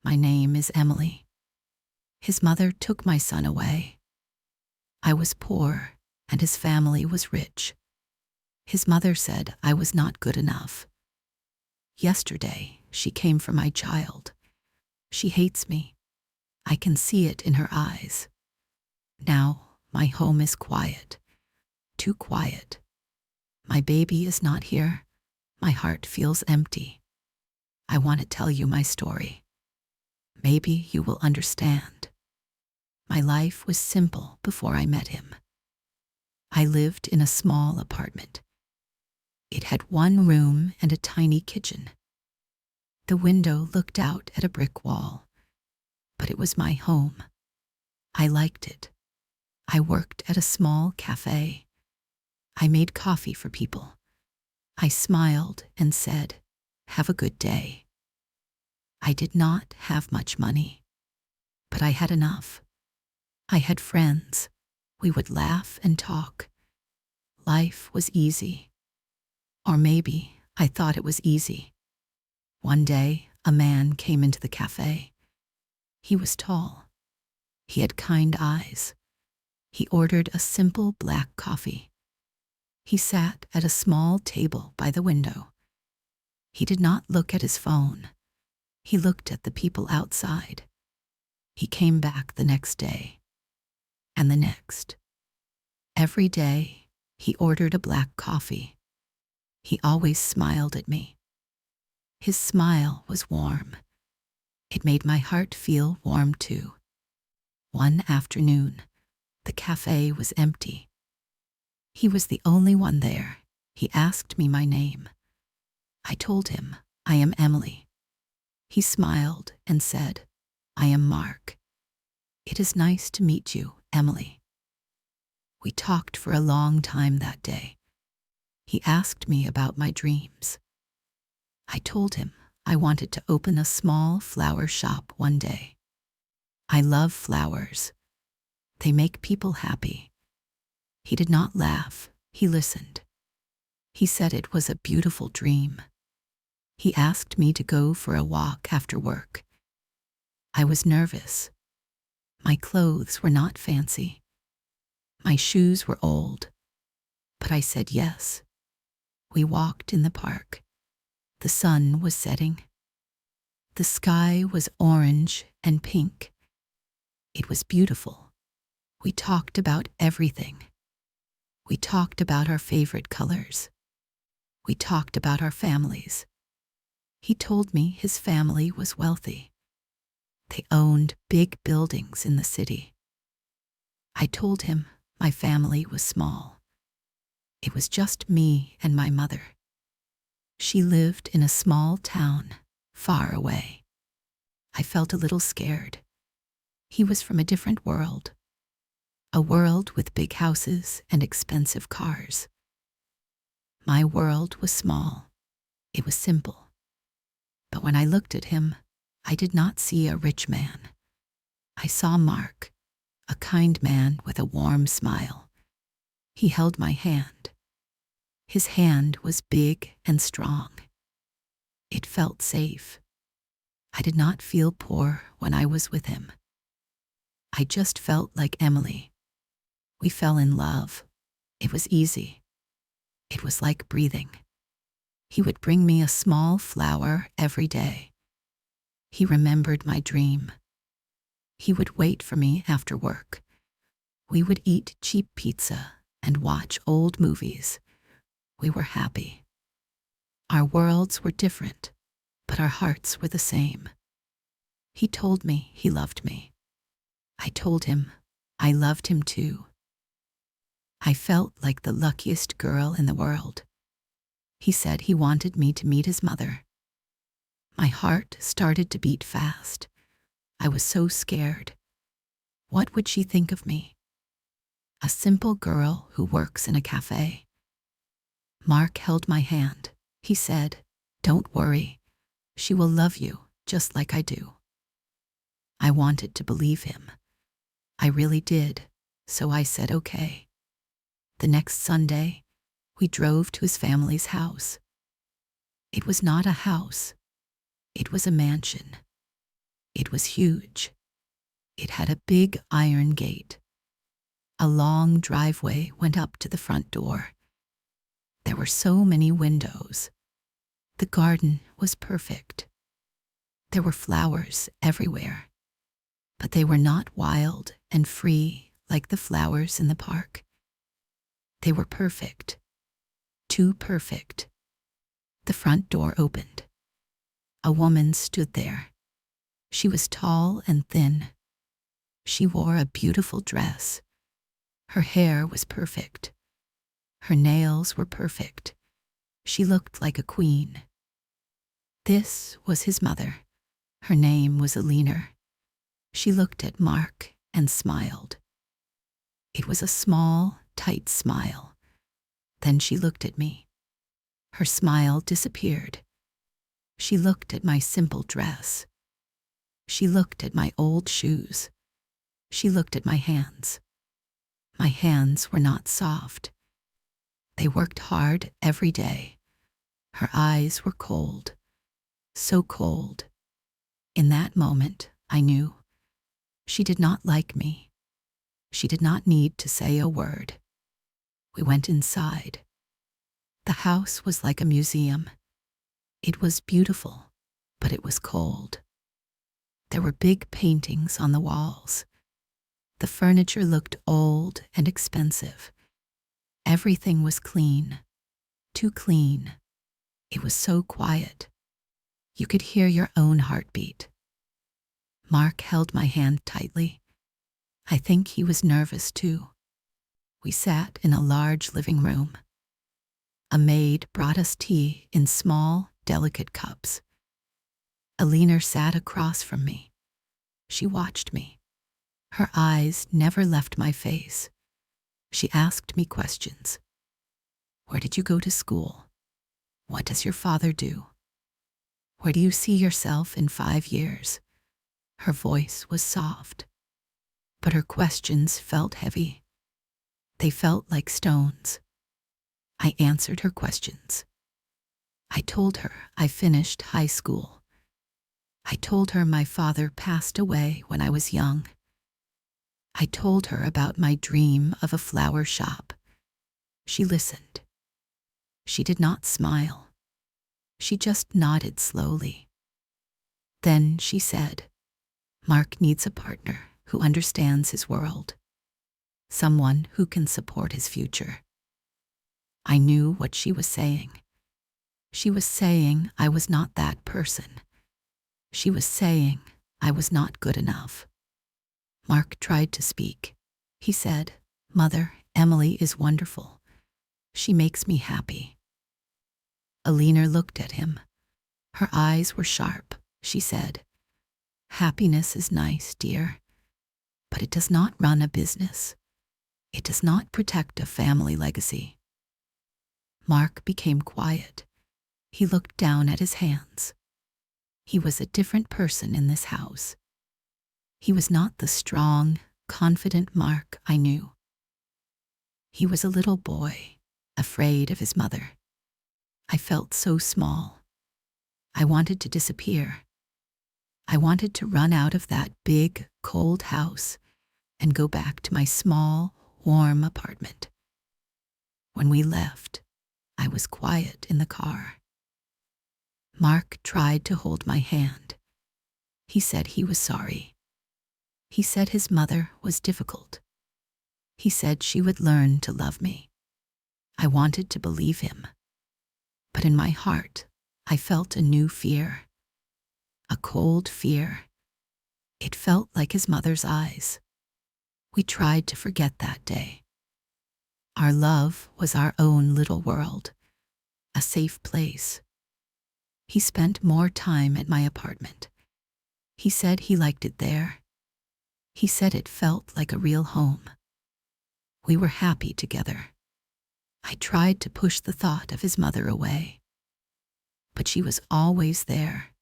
My name is Emily. His mother took my son away. I was poor, and his family was rich. His mother said I was not good enough. Yesterday, she came for my child. She hates me. I can see it in her eyes. Now, my home is quiet. Too quiet. My baby is not here. My heart feels empty. I want to tell you my story. Maybe you will understand. My life was simple before I met him. I lived in a small apartment. It had one room and a tiny kitchen. The window looked out at a brick wall, but it was my home. I liked it. I worked at a small cafe. I made coffee for people. I smiled and said, "Have a good day." I did not have much money, but I had enough. I had friends. We would laugh and talk. Life was easy. Or maybe I thought it was easy. One day, a man came into the cafe. He was tall. He had kind eyes. He ordered a simple black coffee. He sat at a small table by the window. He did not look at his phone. He looked at the people outside. He came back the next day, and the next. Every day, he ordered a black coffee. He always smiled at me. His smile was warm. It made my heart feel warm too. One afternoon, the cafe was empty. He was the only one there. He asked me my name. I told him, "I am Emily." He smiled and said, "I am Mark. It is nice to meet you, Emily." We talked for a long time that day. He asked me about my dreams. I told him I wanted to open a small flower shop one day. I love flowers. They make people happy. He did not laugh. He listened. He said it was a beautiful dream. He asked me to go for a walk after work. I was nervous. My clothes were not fancy. My shoes were old. But I said yes. We walked in the park. The sun was setting. The sky was orange and pink. It was beautiful. We talked about everything. We talked about our favorite colors. We talked about our families. He told me his family was wealthy. They owned big buildings in the city. I told him my family was small. It was just me and my mother. She lived in a small town, far away. I felt a little scared. He was from a different world. A world with big houses and expensive cars. My world was small. It was simple. But when I looked at him, I did not see a rich man. I saw Mark, a kind man with a warm smile. He held my hand. His hand was big and strong. It felt safe. I did not feel poor when I was with him. I just felt like Emily. We fell in love. It was easy. It was like breathing. He would bring me a small flower every day. He remembered my dream. He would wait for me after work. We would eat cheap pizza and watch old movies. We were happy. Our worlds were different, but our hearts were the same. He told me he loved me. I told him I loved him too. I felt like the luckiest girl in the world. He said he wanted me to meet his mother. My heart started to beat fast. I was so scared. What would she think of me? A simple girl who works in a cafe. Mark held my hand. He said, "Don't worry. She will love you just like I do." I wanted to believe him. I really did, so I said okay. The next Sunday, we drove to his family's house. It was not a house. It was a mansion. It was huge. It had a big iron gate. A long driveway went up to the front door. There were so many windows. The garden was perfect. There were flowers everywhere, but they were not wild and free like the flowers in the park. They were perfect, too perfect. The front door opened. A woman stood there. She was tall and thin. She wore a beautiful dress. Her hair was perfect. Her nails were perfect. She looked like a queen. This was his mother. Her name was Alina. She looked at Mark and smiled. It was a small, tight smile. Then she looked at me. Her smile disappeared. She looked at my simple dress. She looked at my old shoes. She looked at my hands. My hands were not soft. They worked hard every day. Her eyes were cold, so cold. In that moment, I knew she did not like me. She did not need to say a word. We went inside. The house was like a museum. It was beautiful, but it was cold. There were big paintings on the walls. The furniture looked old and expensive. Everything was clean, too clean. It was so quiet. You could hear your own heartbeat. Mark held my hand tightly. I think he was nervous too. We sat in a large living room. A maid brought us tea in small, delicate cups. Alina sat across from me. She watched me. Her eyes never left my face. She asked me questions. Where did you go to school? What does your father do? Where do you see yourself in 5 years? Her voice was soft, but her questions felt heavy. They felt like stones. I answered her questions. I told her I finished high school. I told her my father passed away when I was young. I told her about my dream of a flower shop. She listened. She did not smile. She just nodded slowly. Then she said, Mark needs a partner who understands his world, someone who can support his future. I knew what she was saying. She was saying I was not that person. She was saying I was not good enough. Mark tried to speak. He said, Mother, Emily is wonderful. She makes me happy. Alina looked at him. Her eyes were sharp. She said, Happiness is nice, dear, but it does not run a business. It does not protect a family legacy. Mark became quiet. He looked down at his hands. He was a different person in this house. He was not the strong, confident Mark I knew. He was a little boy, afraid of his mother. I felt so small. I wanted to disappear. I wanted to run out of that big, cold house and go back to my small, warm apartment. When we left, I was quiet in the car. Mark tried to hold my hand. He said he was sorry. He said his mother was difficult. He said she would learn to love me. I wanted to believe him. But in my heart, I felt a new fear. A cold fear. It felt like his mother's eyes. We tried to forget that day. Our love was our own little world, a safe place. He spent more time at my apartment. He said he liked it there. He said it felt like a real home. We were happy together. I tried to push the thought of his mother away, but she was always there,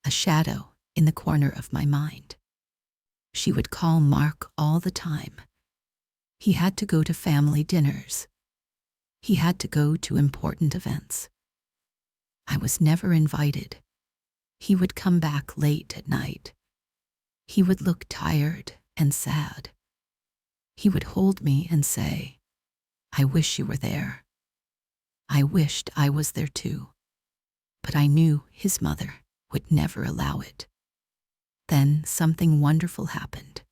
a shadow in the corner of my mind. She would call Mark all the time. He had to go to family dinners. He had to go to important events. I was never invited. He would come back late at night. He would look tired and sad. He would hold me and say, "I wish you were there." I wished I was there too, but I knew his mother would never allow it. Then something wonderful happened.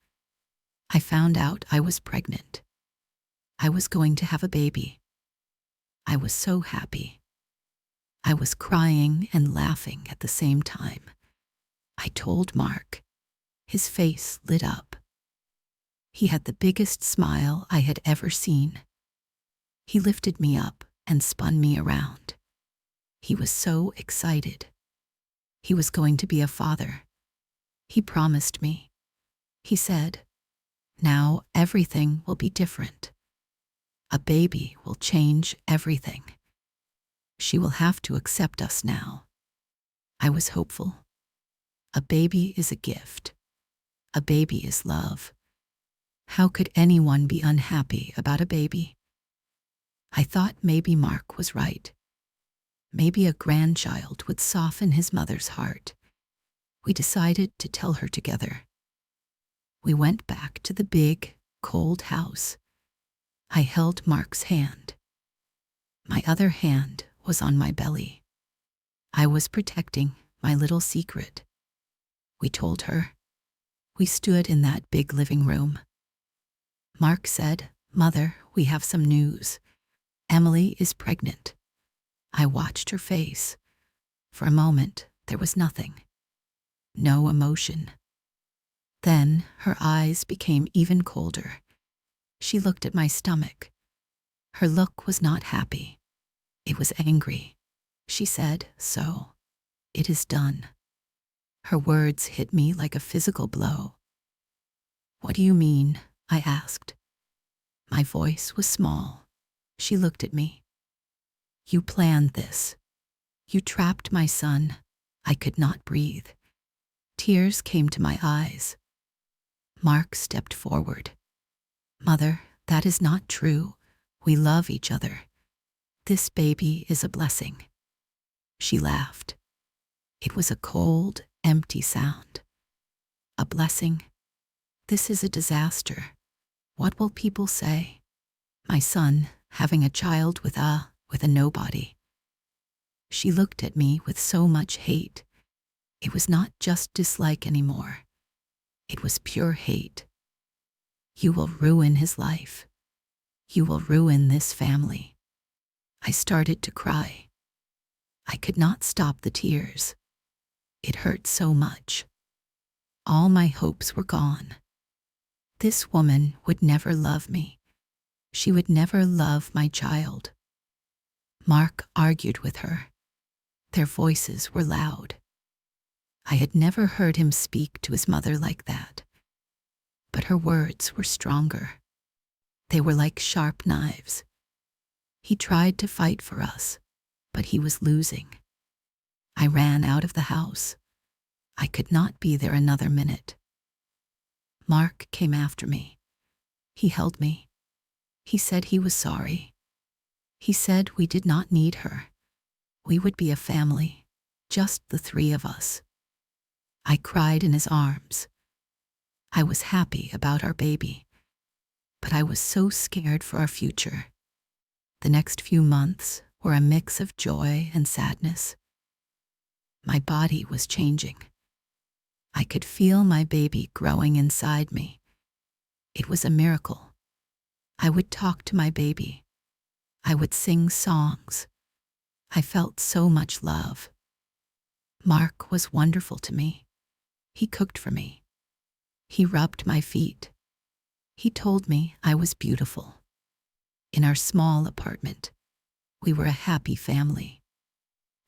I found out I was pregnant. I was going to have a baby. I was so happy. I was crying and laughing at the same time. I told Mark. His face lit up. He had the biggest smile I had ever seen. He lifted me up and spun me around. He was so excited. He was going to be a father. He promised me. He said, "Now everything will be different. A baby will change everything. She will have to accept us now." I was hopeful. A baby is a gift. A baby is love. How could anyone be unhappy about a baby? I thought maybe Mark was right. Maybe a grandchild would soften his mother's heart. We decided to tell her together. We went back to the big, cold house. I held Mark's hand. My other hand was on my belly. I was protecting my little secret. We told her. We stood in that big living room. Mark said, "Mother, we have some news. Emily is pregnant." I watched her face. For a moment, there was nothing. No emotion. Then her eyes became even colder. She looked at my stomach. Her look was not happy. It was angry. She said, "So, it is done." Her words hit me like a physical blow. "What do you mean?" I asked. My voice was small. She looked at me. "You planned this. You trapped my son." I could not breathe. Tears came to my eyes. Mark stepped forward. "Mother, that is not true. We love each other. This baby is a blessing." She laughed. It was a cold, empty sound. A blessing? This is a disaster. What will people say? My son having a child with a nobody. She looked at me with so much hate. It was not just dislike anymore. It was pure hate. "You will ruin his life. You will ruin this family." I started to cry. I could not stop the tears. It hurt so much. All my hopes were gone. This woman would never love me. She would never love my child. Mark argued with her. Their voices were loud. I had never heard him speak to his mother like that. But her words were stronger. They were like sharp knives. He tried to fight for us, but he was losing. I ran out of the house. I could not be there another minute. Mark came after me. He held me. He said he was sorry. He said we did not need her. We would be a family, just the three of us. I cried in his arms. I was happy about our baby, but I was so scared for our future. The next few months were a mix of joy and sadness. My body was changing. I could feel my baby growing inside me. It was a miracle. I would talk to my baby. I would sing songs. I felt so much love. Mark was wonderful to me. He cooked for me. He rubbed my feet. He told me I was beautiful. In our small apartment, we were a happy family.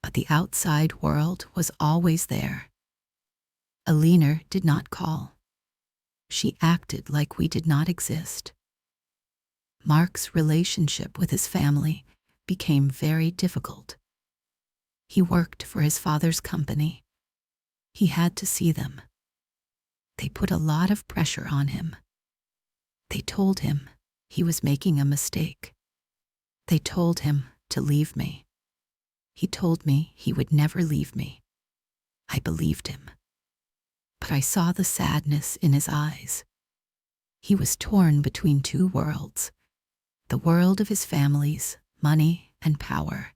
But the outside world was always there. Alina did not call. She acted like we did not exist. Mark's relationship with his family became very difficult. He worked for his father's company. He had to see them. They put a lot of pressure on him. They told him he was making a mistake. They told him to leave me. He told me he would never leave me. I believed him. but I saw the sadness in his eyes. He was torn between two worlds, the world of his family's money and power,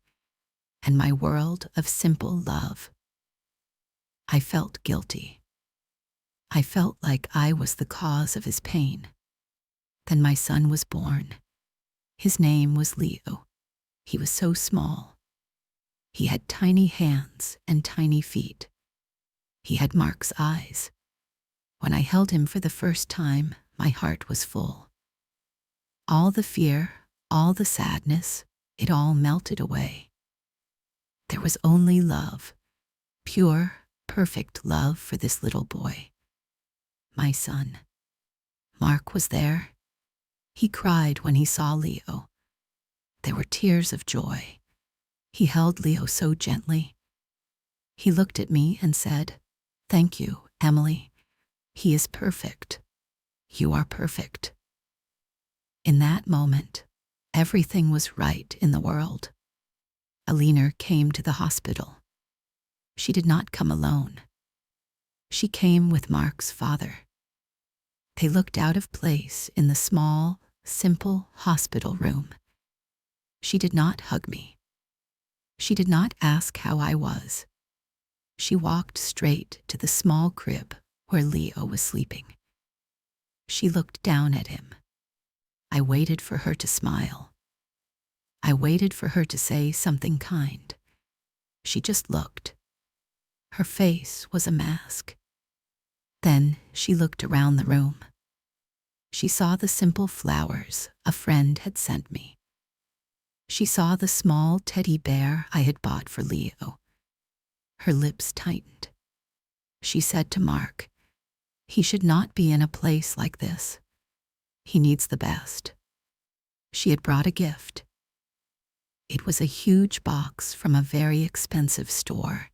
and my world of simple love. I felt guilty. I felt like I was the cause of his pain. Then my son was born. His name was Leo. He was so small. He had tiny hands and tiny feet. He had Mark's eyes. When I held him for the first time, my heart was full. All the fear, all the sadness, it all melted away. There was only love, pure, perfect love for this little boy, my son. Mark was there. He cried when he saw Leo. There were tears of joy. He held Leo so gently. He looked at me and said, "Thank you, Emily. He is perfect. You are perfect." In that moment, everything was right in the world. Alina came to the hospital. She did not come alone. She came with Mark's father. They looked out of place in the small, simple hospital room. She did not hug me. She did not ask how I was. She walked straight to the small crib where Leo was sleeping. She looked down at him. I waited for her to smile. I waited for her to say something kind. She just looked. Her face was a mask. Then she looked around the room. She saw the simple flowers a friend had sent me. She saw the small teddy bear I had bought for Leo. Her lips tightened. She said to Mark, "He should not be in a place like this. He needs the best." She had brought a gift. It was a huge box from a very expensive store.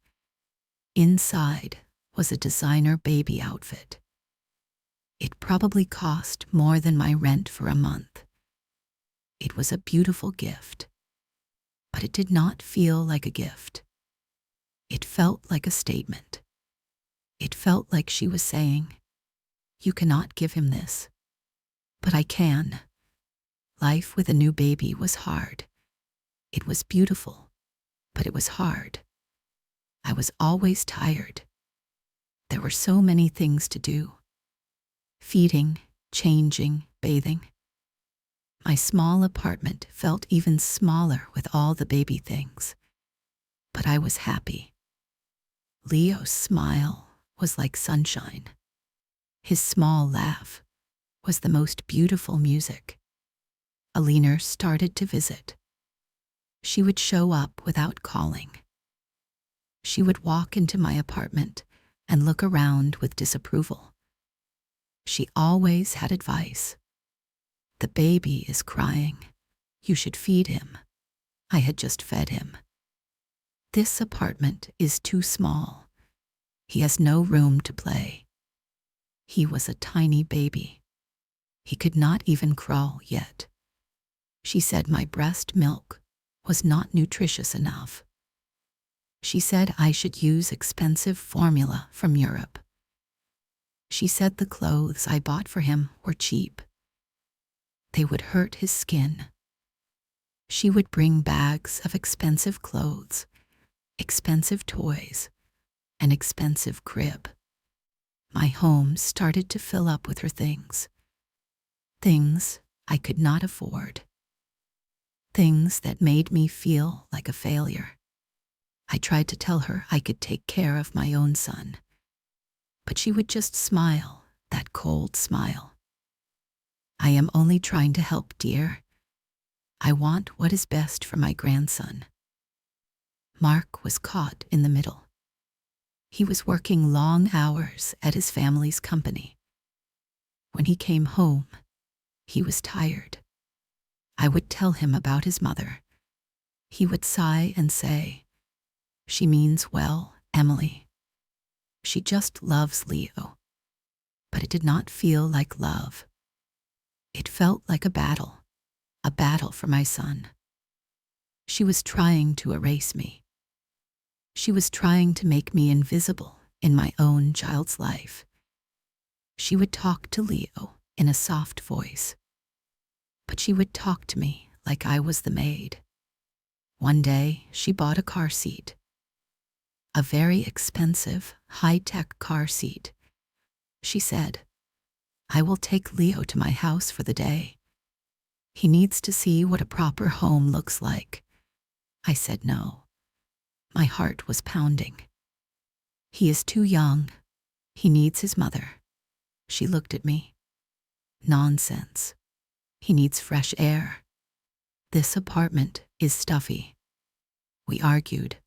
Inside was a designer baby outfit. It probably cost more than my rent for a month. It was a beautiful gift, but it did not feel like a gift. It felt like a statement. It felt like she was saying, "You cannot give him this, but I can." Life with a new baby was hard. It was beautiful, but it was hard. I was always tired. There were so many things to do. Feeding, changing, bathing. My small apartment felt even smaller with all the baby things. But I was happy. Leo's smile was like sunshine. His small laugh was the most beautiful music. Alina started to visit. She would show up without calling. She would walk into my apartment and look around with disapproval. She always had advice. "The baby is crying. You should feed him." I had just fed him. "This apartment is too small. He has no room to play." He was a tiny baby. He could not even crawl yet. She said my breast milk was not nutritious enough. She said I should use expensive formula from Europe. She said the clothes I bought for him were cheap. They would hurt his skin. She would bring bags of expensive clothes, expensive toys, an expensive crib. My home started to fill up with her things. Things I could not afford. Things that made me feel like a failure. I tried to tell her I could take care of my own son, but she would just smile, that cold smile. "I am only trying to help, dear. I want what is best for my grandson." Mark was caught in the middle. He was working long hours at his family's company. When he came home, he was tired. I would tell him about his mother. He would sigh and say, "She means well, Emily. She just loves Leo." But it did not feel like love. It felt like a battle for my son. She was trying to erase me. She was trying to make me invisible in my own child's life. She would talk to Leo in a soft voice, but she would talk to me like I was the maid. One day, she bought a car seat, a very expensive, high-tech car seat. She said, "I will take Leo to my house for the day. He needs to see what a proper home looks like." I said no. My heart was pounding. "He is too young. He needs his mother." She looked at me. "Nonsense. He needs fresh air. This apartment is stuffy." We argued.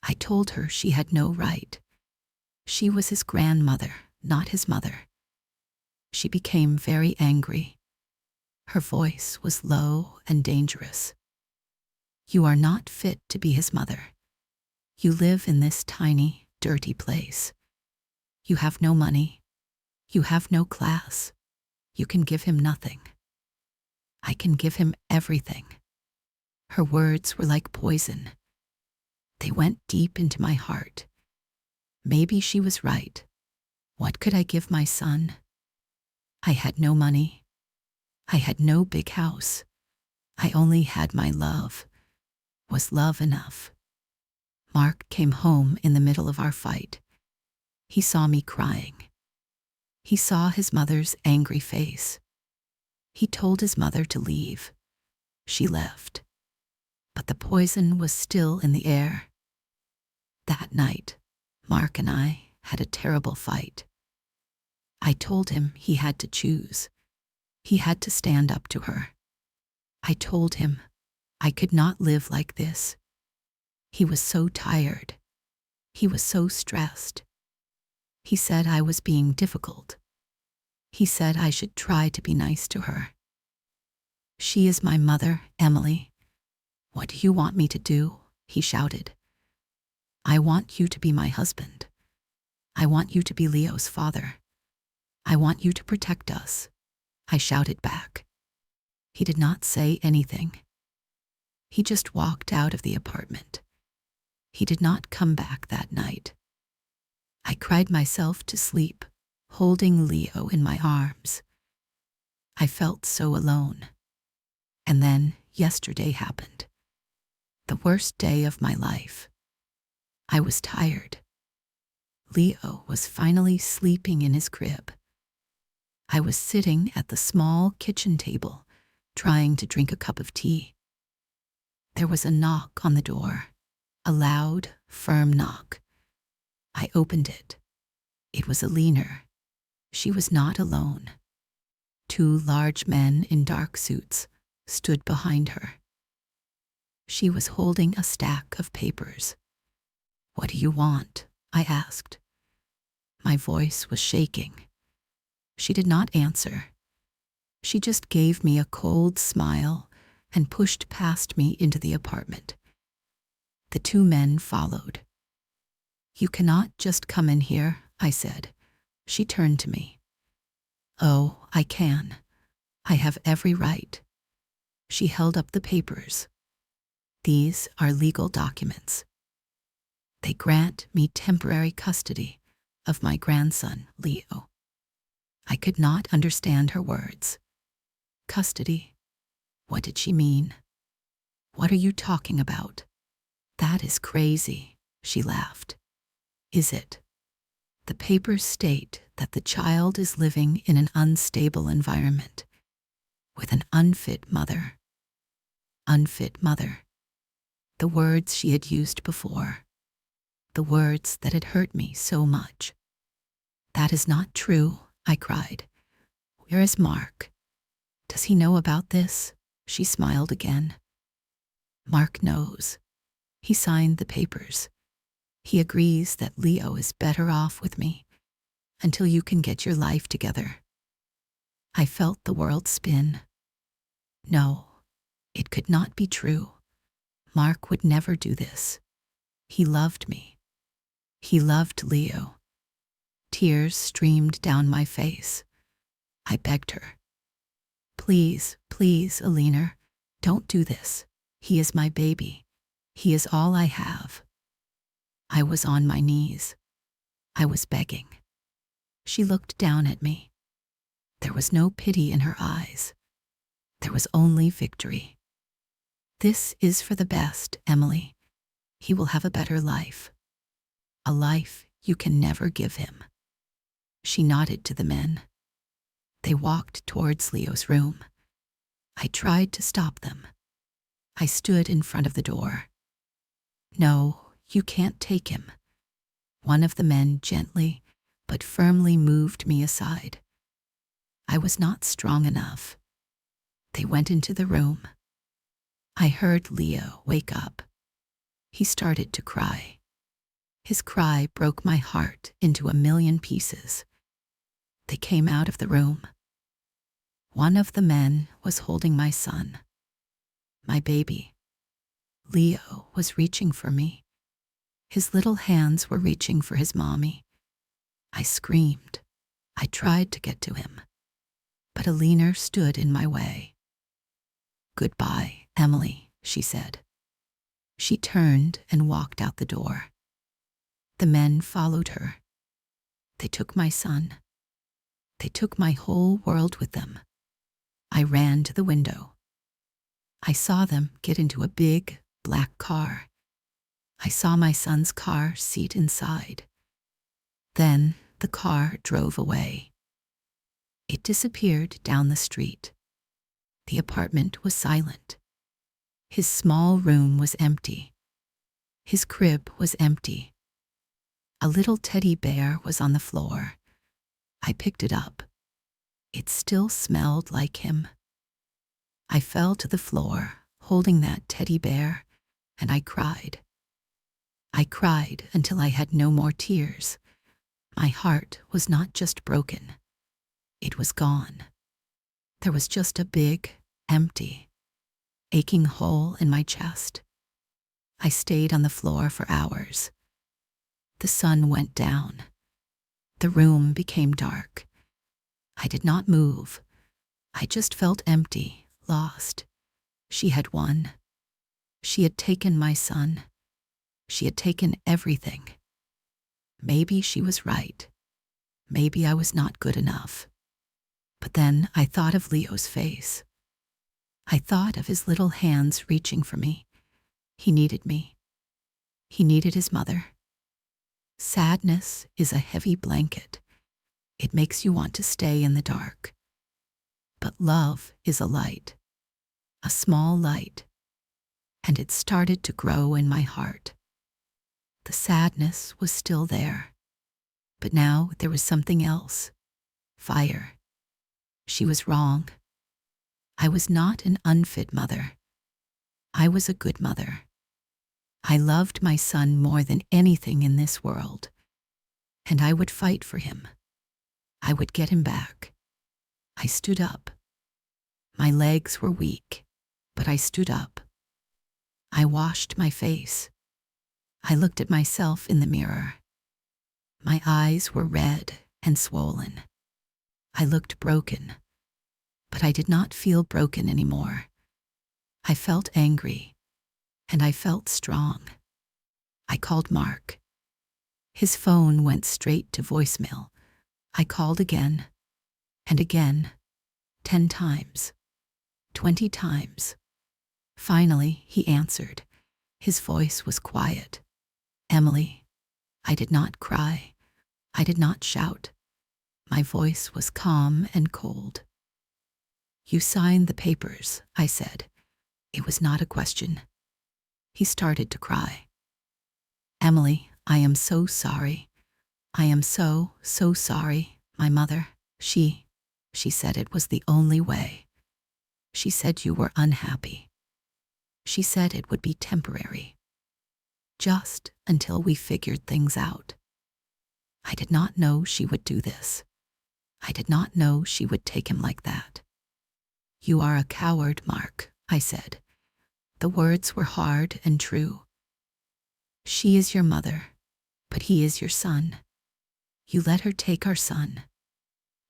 I told her she had no right. She was his grandmother, not his mother. She became very angry. Her voice was low and dangerous. "You are not fit to be his mother. You live in this tiny, dirty place. You have no money. You have no class. You can give him nothing. I can give him everything." Her words were like poison. They went deep into my heart. Maybe she was right. What could I give my son? I had no money. I had no big house. I only had my love. Was love enough? Mark came home in the middle of our fight. He saw me crying. He saw his mother's angry face. He told his mother to leave. She left. But the poison was still in the air. That night, Mark and I had a terrible fight. I told him he had to choose. He had to stand up to her. I told him I could not live like this. He was so tired. He was so stressed. He said I was being difficult. He said I should try to be nice to her. "She is my mother, Emily. What do you want me to do?" he shouted. "I want you to be my husband. I want you to be Leo's father. I want you to protect us," I shouted back. He did not say anything. He just walked out of the apartment. He did not come back that night. I cried myself to sleep, holding Leo in my arms. I felt so alone. And then yesterday happened. The worst day of my life. I was tired. Leo was finally sleeping in his crib. I was sitting at the small kitchen table, trying to drink a cup of tea. There was a knock on the door, a loud, firm knock. I opened it. It was Alina. She was not alone. Two large men in dark suits stood behind her. She was holding a stack of papers. "What do you want?" I asked. My voice was shaking. She did not answer. She just gave me a cold smile and pushed past me into the apartment. The two men followed. "You cannot just come in here," I said. She turned to me. "Oh, I can. I have every right." She held up the papers. "These are legal documents. They grant me temporary custody of my grandson, Leo." I could not understand her words. Custody? What did she mean? "What are you talking about?" "That is crazy," she laughed. "Is it? The papers state that the child is living in an unstable environment, with an unfit mother." Unfit mother. The words she had used before. The words that had hurt me so much. "That is not true," I cried. "Where is Mark? Does he know about this?" She smiled again. "Mark knows. He signed the papers. He agrees that Leo is better off with me until you can get your life together." I felt the world spin. No, it could not be true. Mark would never do this. He loved me. He loved Leo. Tears streamed down my face. I begged her. "Please, please, Alina, don't do this. He is my baby. He is all I have." I was on my knees. I was begging. She looked down at me. There was no pity in her eyes. There was only victory. This is for the best, Emily. He will have a better life. A life you can never give him. She nodded to the men. They walked towards Leo's room. I tried to stop them. I stood in front of the door. No, you can't take him. One of the men gently but firmly moved me aside. I was not strong enough. They went into the room. I heard Leo wake up. He started to cry. His cry broke my heart into a million pieces. They came out of the room. One of the men was holding my son, my baby. Leo was reaching for me. His little hands were reaching for his mommy. I screamed. I tried to get to him, but Alina stood in my way. "Goodbye, Emily," she said. She turned and walked out the door. The men followed her. They took my son. They took my whole world with them. I ran to the window. I saw them get into a big, black car. I saw my son's car seat inside. Then the car drove away. It disappeared down the street. The apartment was silent. His small room was empty. His crib was empty. A little teddy bear was on the floor. I picked it up. It still smelled like him. I fell to the floor, holding that teddy bear, and I cried. I cried until I had no more tears. My heart was not just broken. It was gone. There was just a big, empty, aching hole in my chest. I stayed on the floor for hours. The sun went down. The room became dark. I did not move. I just felt empty, lost. She had won. She had taken my son. She had taken everything. Maybe she was right. Maybe I was not good enough. But then I thought of Leo's face. I thought of his little hands reaching for me. He needed me. He needed his mother. Sadness is a heavy blanket. It makes you want to stay in the dark. But love is a light, a small light, and it started to grow in my heart. The sadness was still there, but now there was something else. Fire. She was wrong. I was not an unfit mother. I was a good mother. I loved my son more than anything in this world, and I would fight for him. I would get him back. I stood up. My legs were weak, but I stood up. I washed my face. I looked at myself in the mirror. My eyes were red and swollen. I looked broken, but I did not feel broken anymore. I felt angry, and I felt strong. I called Mark. His phone went straight to voicemail. I called again, and again, 10 times, 20 times. Finally, he answered. His voice was quiet. "Emily." I did not cry. I did not shout. My voice was calm and cold. "You signed the papers," I said. It was not a question. He started to cry. "Emily, I am so sorry. I am so sorry. My mother, she said it was the only way. She said you were unhappy. She said it would be temporary. Just until we figured things out. I did not know she would do this. I did not know she would take him like that." "You are a coward, Mark," I said. The words were hard and true. "She is your mother, but he is your son. You let her take our son."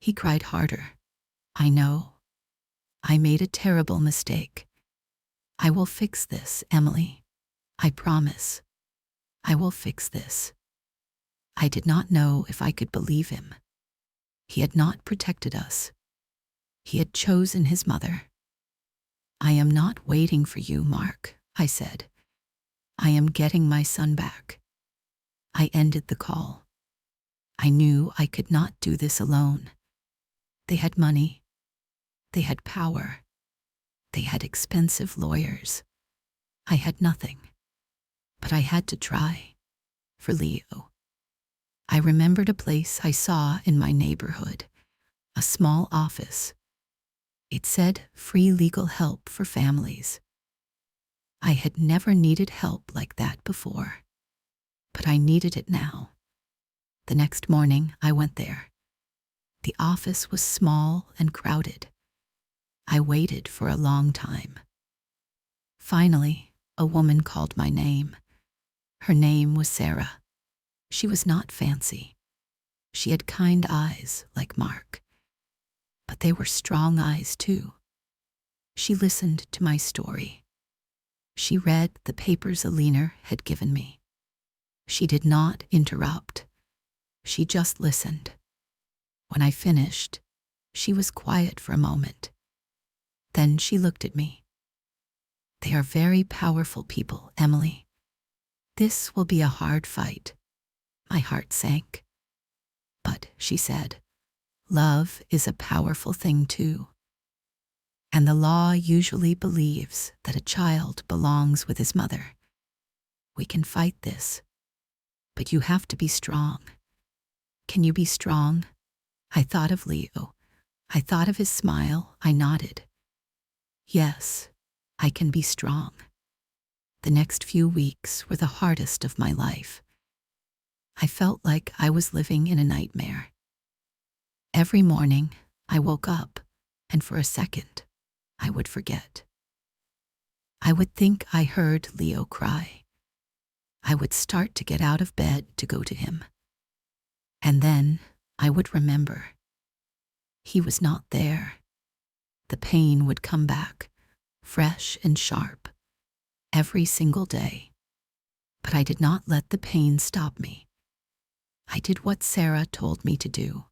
He cried harder. "I know. I made a terrible mistake. I will fix this, Emily. I promise. I will fix this." I did not know if I could believe him. He had not protected us. He had chosen his mother. "I am not waiting for you, Mark," I said. "I am getting my son back." I ended the call. I knew I could not do this alone. They had money. They had power. They had expensive lawyers. I had nothing. But I had to try. For Leo. I remembered a place I saw in my neighborhood. A small office. It said free legal help for families. I had never needed help like that before. But I needed it now. The next morning, I went there. The office was small and crowded. I waited for a long time. Finally, a woman called my name. Her name was Sarah. She was not fancy. She had kind eyes like Mark. But they were strong eyes too. She listened to my story. She read the papers Alina had given me. She did not interrupt. She just listened. When I finished, she was quiet for a moment. Then she looked at me. "They are very powerful people, Emily. This will be a hard fight." My heart sank. "But," she said, "love is a powerful thing too. And the law usually believes that a child belongs with his mother. We can fight this. But you have to be strong. Can you be strong?" I thought of Leo. I thought of his smile. I nodded. "Yes, I can be strong." The next few weeks were the hardest of my life. I felt like I was living in a nightmare. Every morning, I woke up, and for a second, I would forget. I would think I heard Leo cry. I would start to get out of bed to go to him. And then I would remember. He was not there. The pain would come back, fresh and sharp, every single day. But I did not let the pain stop me. I did what Sarah told me to do.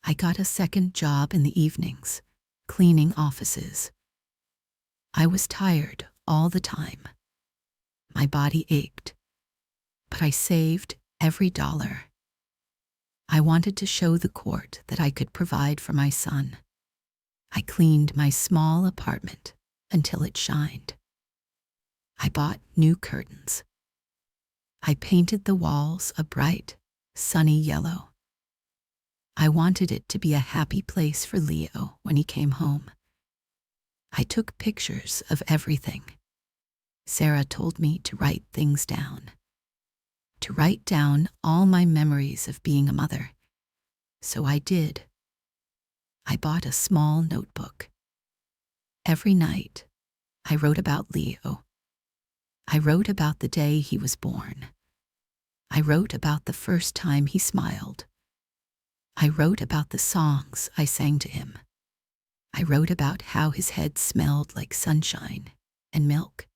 I got a second job in the evenings, cleaning offices. I was tired all the time. My body ached, but I saved every dollar. I wanted to show the court that I could provide for my son. I cleaned my small apartment until it shined. I bought new curtains. I painted the walls a bright, sunny yellow. I wanted it to be a happy place for Leo when he came home. I took pictures of everything. Sarah told me to write things down. To write down all my memories of being a mother. So I did. I bought a small notebook. Every night, I wrote about Leo. I wrote about the day he was born. I wrote about the first time he smiled. I wrote about the songs I sang to him. I wrote about how his head smelled like sunshine and milk.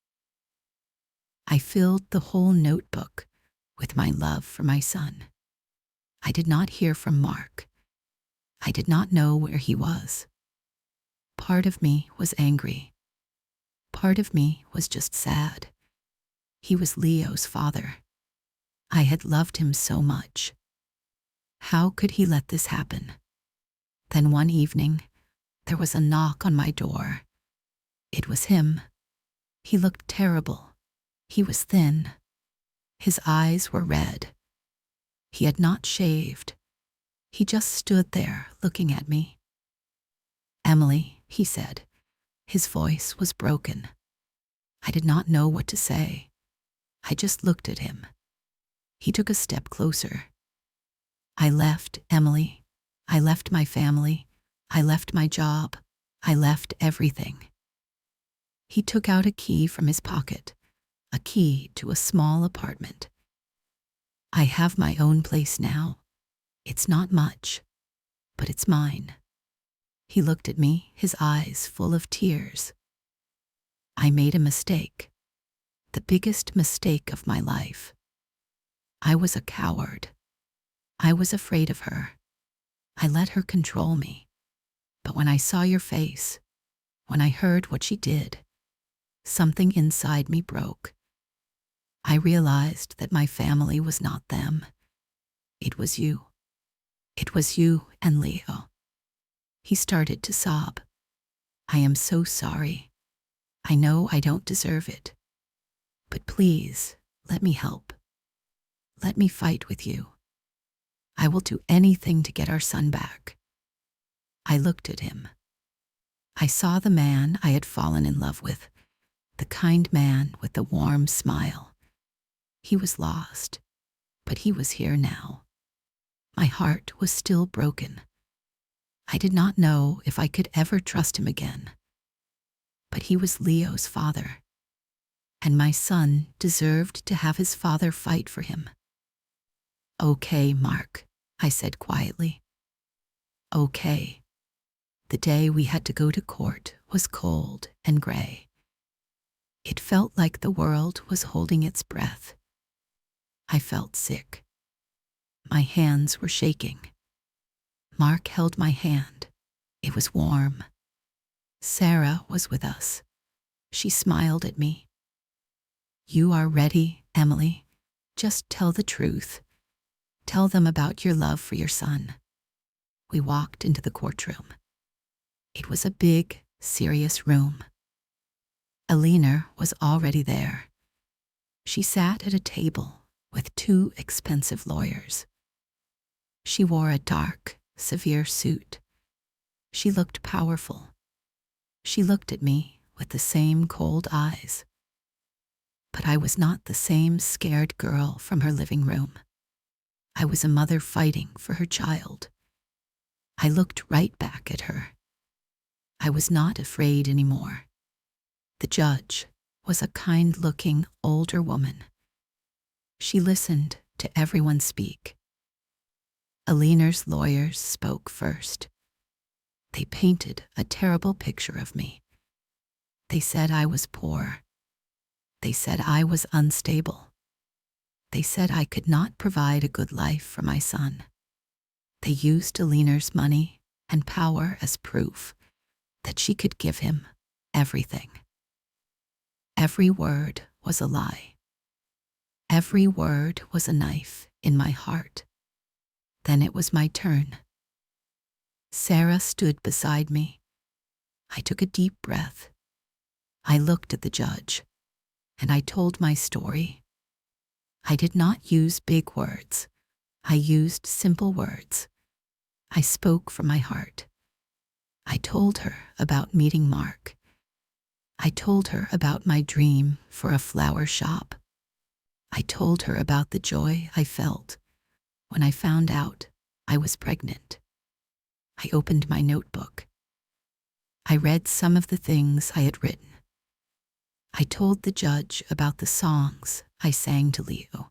I filled the whole notebook with my love for my son. I did not hear from Mark. I did not know where he was. Part of me was angry. Part of me was just sad. He was Leo's father. I had loved him so much. How could he let this happen? Then one evening, there was a knock on my door. It was him. He looked terrible. He was thin. His eyes were red. He had not shaved. He just stood there looking at me. "Emily," he said. His voice was broken. I did not know what to say. I just looked at him. He took a step closer. "I left, Emily. I left my family. I left my job. I left everything." He took out a key from his pocket, a key to a small apartment. "I have my own place now. It's not much, but it's mine." He looked at me, his eyes full of tears. I made a mistake, the biggest mistake of my life. I was a coward. I was afraid of her. I let her control me. But when I saw your face, when I heard what she did, something inside me broke. I realized that my family was not them. It was you. It was you and Leo. He started to sob. I am so sorry. I know I don't deserve it. But please, let me help. Let me fight with you. I will do anything to get our son back. I looked at him. I saw the man I had fallen in love with, the kind man with the warm smile. He was lost, but he was here now. My heart was still broken. I did not know if I could ever trust him again. But he was Leo's father, and my son deserved to have his father fight for him. Okay, Mark, I said quietly. Okay. The day we had to go to court was cold and gray. It felt like the world was holding its breath. I felt sick. My hands were shaking. Mark held my hand. It was warm. Sarah was with us. She smiled at me. You are ready, Emily. Just tell the truth. Tell them about your love for your son. We walked into the courtroom. It was a big, serious room. Alina was already there. She sat at a table with 2 expensive lawyers. She wore a dark, severe suit. She looked powerful. She looked at me with the same cold eyes. But I was not the same scared girl from her living room. I was a mother fighting for her child. I looked right back at her. I was not afraid anymore. The judge was a kind-looking older woman. She listened to everyone speak. Alina's lawyers spoke first. They painted a terrible picture of me. They said I was poor. They said I was unstable. They said I could not provide a good life for my son. They used Alina's money and power as proof that she could give him everything. Every word was a lie. Every word was a knife in my heart. Then it was my turn. Sarah stood beside me. I took a deep breath. I looked at the judge, and I told my story. I did not use big words. I used simple words. I spoke from my heart. I told her about meeting Mark. I told her about my dream for a flower shop. I told her about the joy I felt when I found out I was pregnant. I opened my notebook. I read some of the things I had written. I told the judge about the songs I sang to Leo.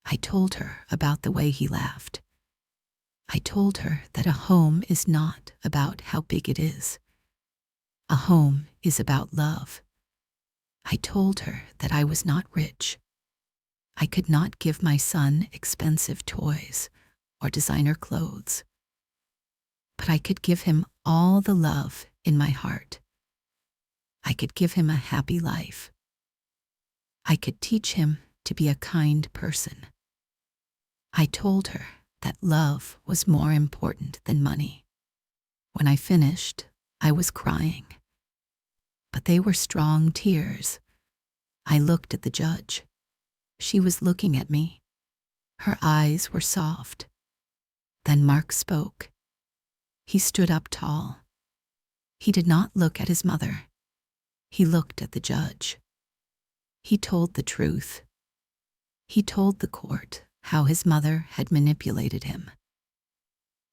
I told her about the way he laughed. I told her that a home is not about how big it is. A home is about love. I told her that I was not rich. I could not give my son expensive toys or designer clothes. But I could give him all the love in my heart. I could give him a happy life. I could teach him to be a kind person. I told her that love was more important than money. When I finished, I was crying. But they were strong tears. I looked at the judge. She was looking at me. Her eyes were soft. Then Mark spoke. He stood up tall. He did not look at his mother. He looked at the judge. He told the truth. He told the court how his mother had manipulated him.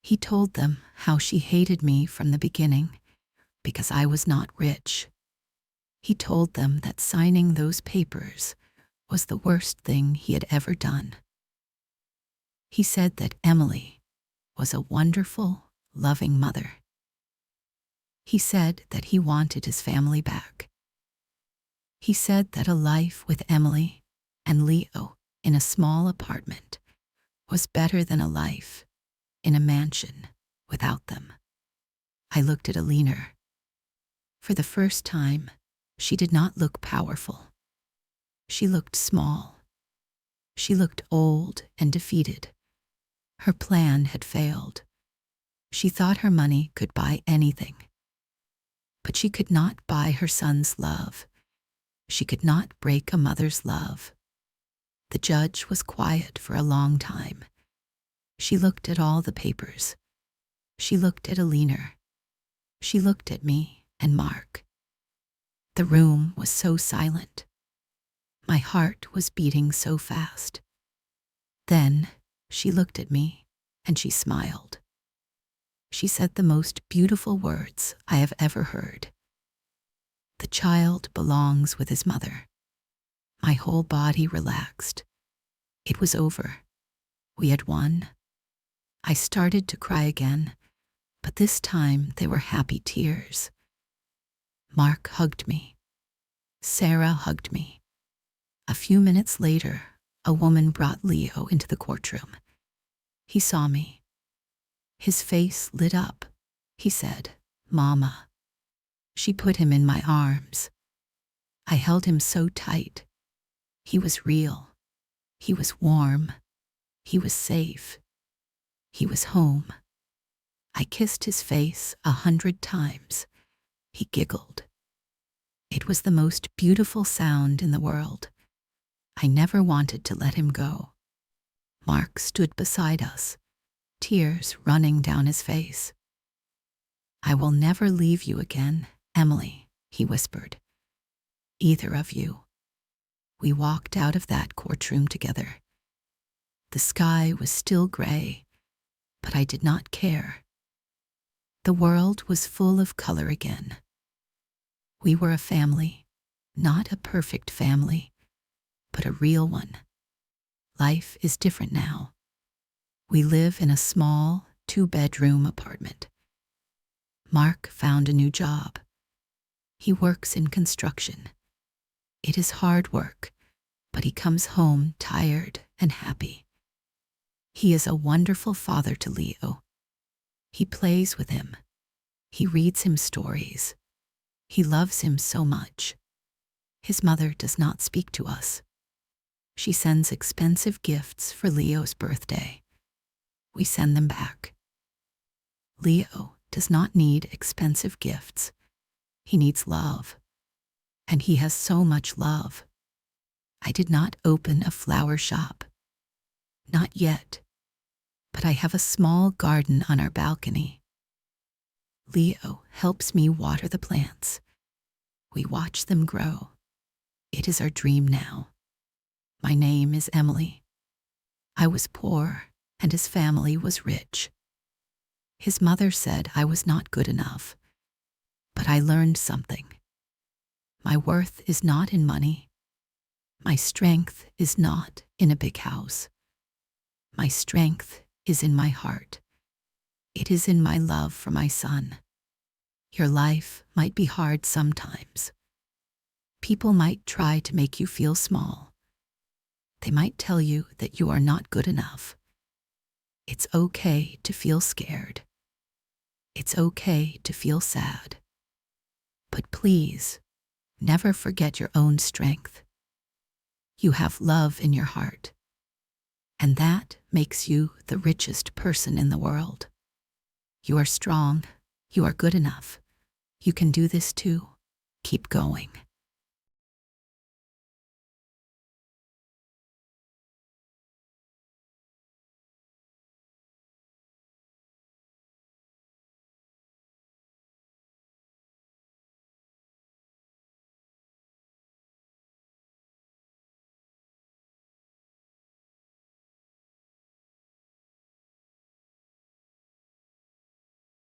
He told them how she hated me from the beginning because I was not rich. He told them that signing those papers was the worst thing he had ever done. He said that Emily was a wonderful, loving mother. He said that he wanted his family back. He said that a life with Emily and Leo in a small apartment was better than a life in a mansion without them. I looked at Alina. For the first time, she did not look powerful. She looked small. She looked old and defeated. Her plan had failed. She thought her money could buy anything. But she could not buy her son's love. She could not break a mother's love. The judge was quiet for a long time. She looked at all the papers. She looked at Alina. She looked at me and Mark. The room was so silent. My heart was beating so fast. Then she looked at me and she smiled. She said the most beautiful words I have ever heard. The child belongs with his mother. My whole body relaxed. It was over. We had won. I started to cry again, but this time they were happy tears. Mark hugged me. Sarah hugged me. A few minutes later, a woman brought Leo into the courtroom. He saw me. His face lit up. He said, "Mama." She put him in my arms. I held him so tight. He was real. He was warm. He was safe. He was home. I kissed his face 100 times. He giggled. It was the most beautiful sound in the world. I never wanted to let him go. Mark stood beside us, tears running down his face. "I will never leave you again, Emily," he whispered. "Either of you." We walked out of that courtroom together. The sky was still gray, but I did not care. The world was full of color again. We were a family, not a perfect family, but a real one. Life is different now. We live in a small 2-bedroom apartment. Mark found a new job. He works in construction. It is hard work, but he comes home tired and happy. He is a wonderful father to Leo. He plays with him. He reads him stories. He loves him so much. His mother does not speak to us. She sends expensive gifts for Leo's birthday. We send them back. Leo does not need expensive gifts. He needs love. And he has so much love. I did not open a flower shop. Not yet. But I have a small garden on our balcony. Leo helps me water the plants. We watch them grow. It is our dream now. My name is Emily. I was poor, and his family was rich. His mother said I was not good enough, but I learned something. My worth is not in money. My strength is not in a big house. My strength is in my heart. It is in my love for my son. Your life might be hard sometimes. People might try to make you feel small. They might tell you that you are not good enough. It's okay to feel scared. It's okay to feel sad. But please, never forget your own strength. You have love in your heart, and that makes you the richest person in the world. You are strong. You are good enough. You can do this too. Keep going.